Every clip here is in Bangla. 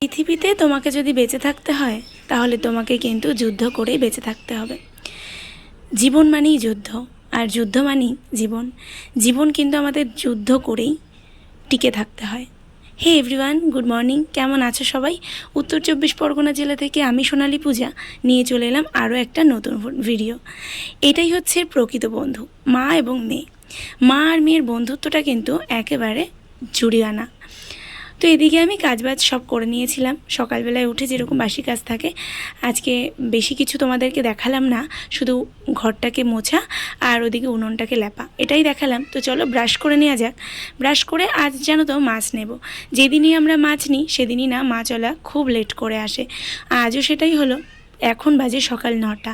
পৃথিবীতে তোমাকে যদি বেঁচে থাকতে হয় তাহলে তোমাকে কিন্তু যুদ্ধ করেই বেঁচে থাকতে হবে। জীবন মানেই যুদ্ধ, আর যুদ্ধ মানেই জীবন। জীবন কিন্তু আমাদের যুদ্ধ করেই টিকে থাকতে হয়। Hey everyone, good morning. কেমন আছো সবাই? উত্তর 24 পরগনা জেলা থেকে আমি সোনালী পূজা নিয়ে চলে এলাম আরও একটা নতুন ভিডিও। এটাই হচ্ছে প্রকৃত বন্ধু, মা এবং মেয়ে। মা আর মেয়ের বন্ধুত্বটা কিন্তু একেবারে জুড়িয়ানা। তো এদিকে আমি কাজবাজ সব করে নিয়েছিলাম। সকালবেলায় উঠে যেরকম বাসি কাজ থাকে, আজকে বেশি কিছু তোমাদেরকে দেখালাম না, শুধু ঘরটাকে মোছা আর ওদিকে উনুনটাকে লেপা, এটাই দেখালাম। তো চলো ব্রাশ করে নেওয়া যাক। ব্রাশ করে আজ জানো তো মাছ নেব। যেদিনই আমরা মাছ নিই সেদিনই না মাছওয়ালা খুব লেট করে আসে। আজও সেটাই হলো। এখন বাজে সকাল 9টা,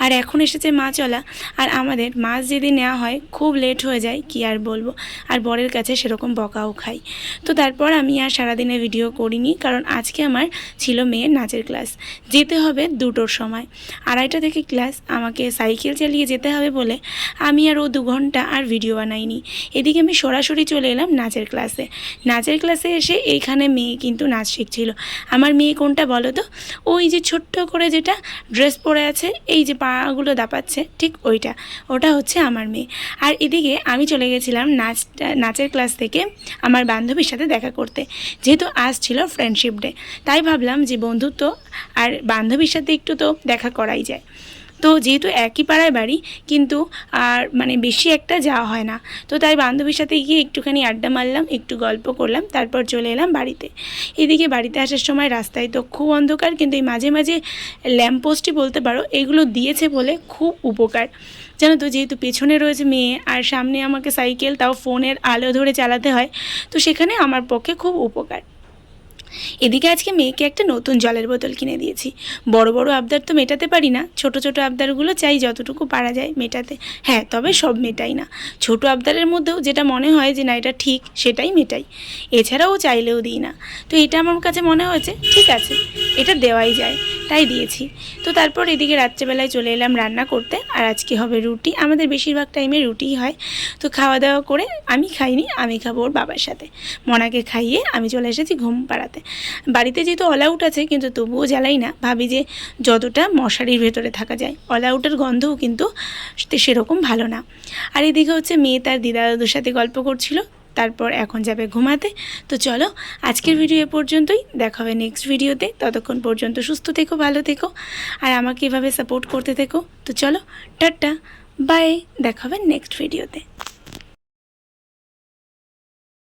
আর এখন এসেছে মাছওয়ালা। আর আমাদের মাছ যেদিন নেওয়া হয় খুব লেট হয়ে যায়, কি আর বলবো। আর বরের কাছে সেরকম বকাও খাই। তো তারপর আমি আর সারাদিনে ভিডিও করিনি, কারণ আজকে আমার ছিল মেয়ের নাচের ক্লাস। যেতে হবে 2টোর সময়, 2:30 থেকে ক্লাস। আমাকে সাইকেল চালিয়ে যেতে হবে বলে আমি আর ও 2 ঘন্টা আর ভিডিও বানাইনি। এদিকে আমি সরাসরি চলে এলাম নাচের ক্লাসে। নাচের ক্লাসে এসে এইখানে মেয়ে কিন্তু নাচ শিখছিল। আমার মেয়ে কোনটা বলো তো? ওই যে ছোট্ট করে যেটা ড্রেস পরে আছে, এই যে পাগুলো দাপাচ্ছে, ঠিক ওটা হচ্ছে আমার মেয়ে। আর এদিকে আমি চলে গেছিলাম নাচের ক্লাস থেকে আমার বান্ধবীর সাথে দেখা করতে। যেহেতু আজ ছিল ফ্রেন্ডশিপ ডে, তাই ভাবলাম যে বন্ধুত্ব আর বান্ধবীর সাথে একটু তো দেখা করাই যায়। তো যেহেতু একই পাড়ায় বাড়ি, কিন্তু আর মানে বেশি একটা যাওয়া হয় না, তো তাই বান্ধবীর সাথে গিয়ে একটুখানি আড্ডা মারলাম, একটু গল্প করলাম, তারপর চলে এলাম বাড়িতে। এদিকে বাড়িতে আসার সময় রাস্তায় তো খুব অন্ধকার, কিন্তু এই মাঝে মাঝে ল্যাম্পপোস্টই বলতে পারো, এগুলো দিয়েছে বলে খুব উপকার। জানো তো, যেহেতু পেছনে রয়েছে মেয়ে আর সামনে আমাকে সাইকেল, তাও ফোনের আলো ধরে চালাতে হয়, তো সেখানে আমার পক্ষে খুব উপকার। এদিকে আজকে মেয়েকে একটা নতুন জলের বোতল কিনে দিয়েছি। বড় বড় আবদার তো মেটাতে পারি না, ছোট ছোট আবদারগুলো চাই যতটুকু পারা যায় মেটাতে। হ্যাঁ, তবে সব মেটাই না। ছোট আবদারের মধ্যেও যেটা মনে হয় যে না এটা ঠিক, সেটাই মেটাই। এছাড়াও চাইলেও দিই না। তো এটা আমার কাছে মনে হয়েছে ঠিক আছে, এটা দেওয়াই যায়, তাই দিয়েছি। তো তারপর এদিকে রাত্রেবেলায় চলে এলাম রান্না করতে। আর আজকে হবে রুটি। আমাদের বেশিরভাগ টাইমে রুটিই হয়। তো খাওয়া দাওয়া করে, আমি খাইনি, আমি খাবো ওর বাবার সাথে। মনাকে খাইয়ে আমি চলে এসেছি ঘুম পাড়াতে। বাড়িতে যেহেতু অল আউট আছে, কিন্তু তবুও জ্বালাই না, ভাবি যে যতটা মশারির ভেতরে থাকা যায়। অল আউটের গন্ধও কিন্তু সেরকম ভালো না। আর এদিকে হচ্ছে মেয়ে তার দিদা দাদুর সাথে গল্প করছিল, তারপর এখন যাবে ঘুমাতে। তো চলো, আজকের ভিডিও এ পর্যন্তই। দেখা হবে নেক্সট ভিডিওতে। ততক্ষণ পর্যন্ত সুস্থ থেকো, ভালো থেকো, আর আমাকে এভাবে সাপোর্ট করতে থেকো। তো চলো, টাটা, বাই। দেখা হবে নেক্সট ভিডিওতে।